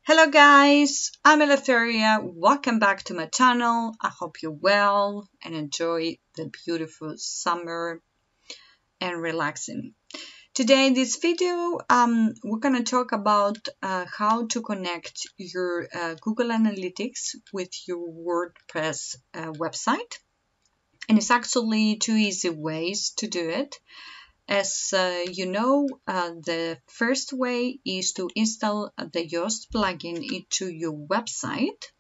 Hello guys, I'm Eleftheria. Welcome back to my channel. I hope you're well and enjoy the beautiful summer and relaxing. Today in this video, we're going to talk about how to connect your Google Analytics with your WordPress website. And it's actually two easy ways to do it. As you know, the first way is to install the Yoast plugin into your website,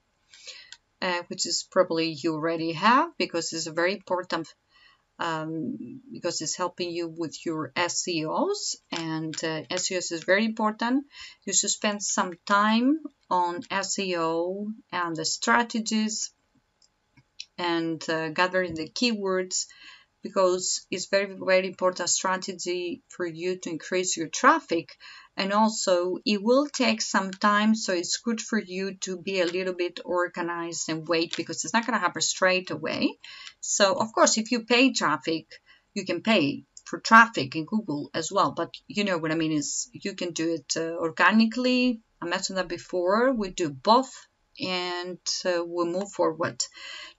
which is probably you already have because it's very important because it's helping you with your SEOs, and SEOs is very important. You should spend some time on SEO and the strategies and gathering the keywords, because it's very important strategy for you to increase your traffic, and also it will take some time, so it's good for you to be a little bit organized and wait, because it's not going to happen straight away. So of course, if you pay traffic, you can pay for traffic in Google as well, but you know what I mean is you can do it organically. I mentioned that before. We do both, and we'll move forward.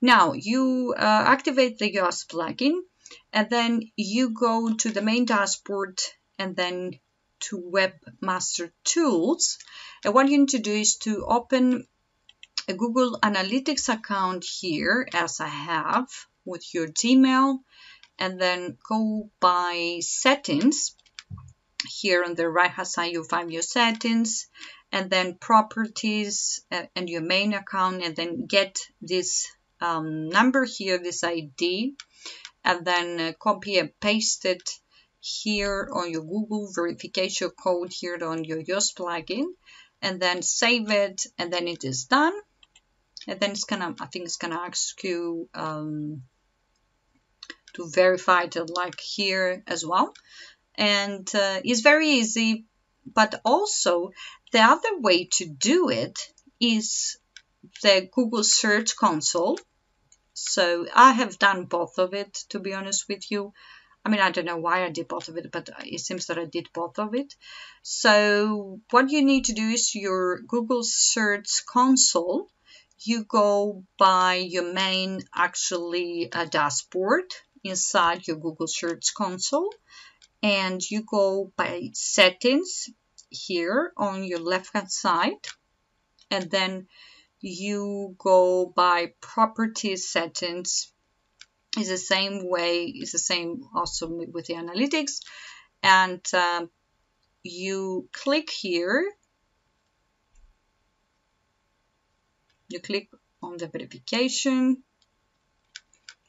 Now you activate the Yoast plugin, and then you go to the main dashboard and then to Webmaster Tools. And what you need to do is to open a Google Analytics account here, as I have, with your Gmail, and then go by Settings. Here on the right hand side, you'll find your settings, and then Properties and your main account, and then get this number here, this ID, and then copy and paste it here on your Google verification code here on your Yoast plugin, and then save it, and then it is done. And then it's gonna, I think it's gonna ask you to verify it like here as well. And it's very easy, but also the other way to do it is the Google Search Console. So I have done both of it, to be honest with you. I mean, I don't know why I did both of it, but it seems that I did both of it. So what you need to do is your Google Search Console, you go by your main actually dashboard inside your Google Search Console, and you go by Settings here on your left hand side, and then you go by Property Settings. It's the same way, it's the same also with the analytics, and you click here, you click on the verification.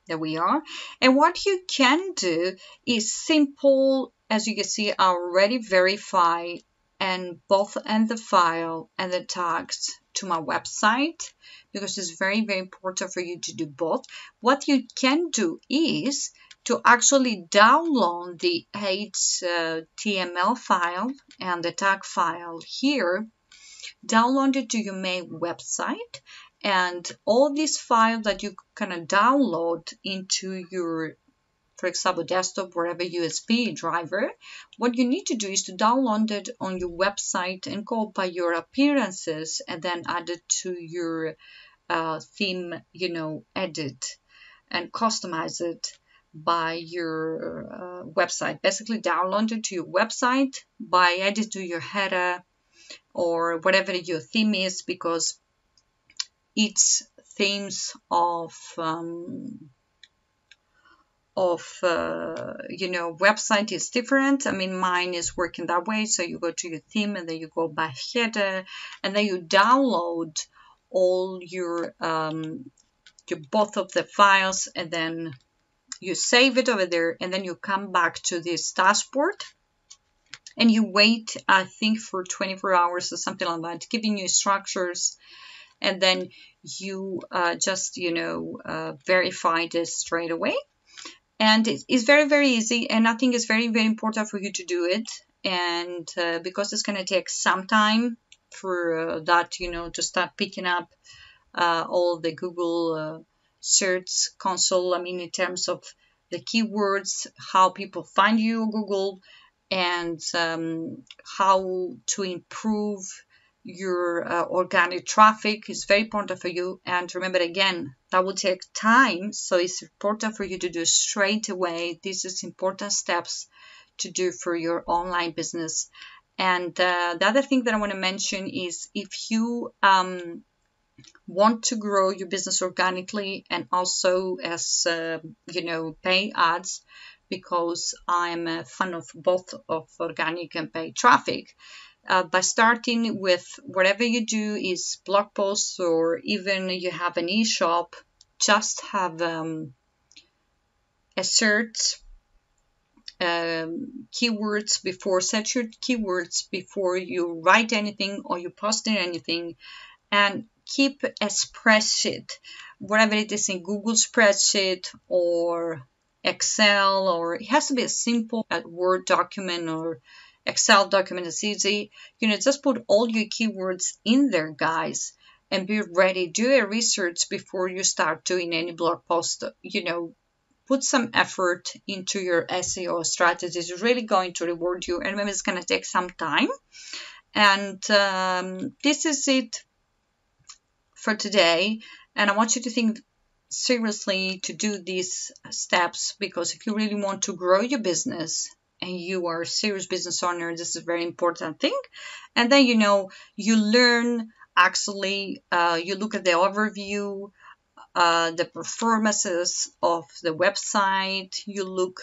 There we are. And what you can do is simple, as you can see, I already verify and both and the file and the tags to my website, because it's very important for you to do both. What you can do is to actually download the HTML file and the tag file here, download it to your main website, and all these files that you can download into your, for example, desktop, wherever USB driver, what you need to do is to download it on your website and go by your appearances, and then add it to your theme, you know, edit and customize it by your website. Basically download it to your website by edit to your header or whatever your theme is, because each themes of you know, website is different. I mean, mine is working that way. So you go to your theme, and then you go by header, and then you download all your both of the files, and then you save it over there, and then you come back to this dashboard, and you wait, I think, for 24 hours or something like that, giving you structures, and then you just, you know, verify this straight away. And it's very easy, and I think it's very important for you to do it. And because it's going to take some time for that, you know, to start picking up all the Google Search Console. I mean, in terms of the keywords, how people find you on Google, and how to improve your organic traffic is very important for you. And remember, again, that will take time, so it's important for you to do straight away. This is important steps to do for your online business. And the other thing that I want to mention is, if you want to grow your business organically and also as pay ads, because I'm a fan of both of organic and paid traffic, by starting with whatever you do is blog posts, or even you have an e-shop, just have a search keywords before, set your keywords before you write anything or you post anything, and keep a spreadsheet, whatever it is, in Google spreadsheet or Excel, or it has to be a simple Word document or Excel document. It's easy. Just put all your keywords in there, guys, and be ready. Do a research before you start doing any blog post. Put some effort into your SEO strategy. It's really going to reward you. And maybe it's going to take some time. And this is it for today. And I want you to think seriously to do these steps, because if you really want to grow your business and you are a serious business owner, this is a very important thing. And then, you learn, actually, you look at the overview, the performances of the website, you look,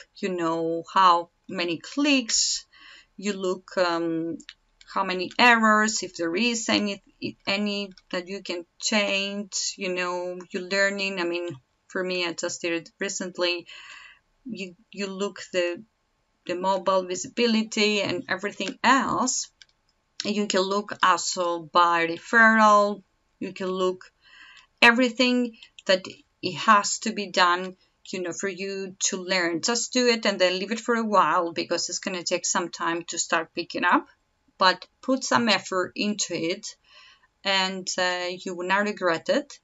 how many clicks, you look how many errors, if there is any that you can change, you're learning. I mean, for me, I just did it recently. You look the mobile visibility and everything else. And you can look also by referral. You can look everything that it has to be done, for you to learn. Just do it and then leave it for a while, because it's going to take some time to start picking up. But put some effort into it, and you will not regret it.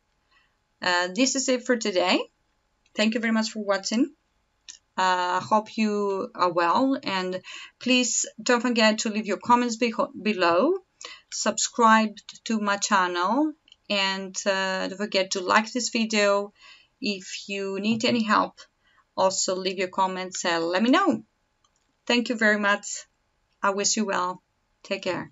This is it for today. Thank you very much for watching. I hope you are well, and please don't forget to leave your comments below. Subscribe to my channel, and don't forget to like this video. If you need any help, also leave your comments and let me know. Thank you very much. I wish you well. Take care.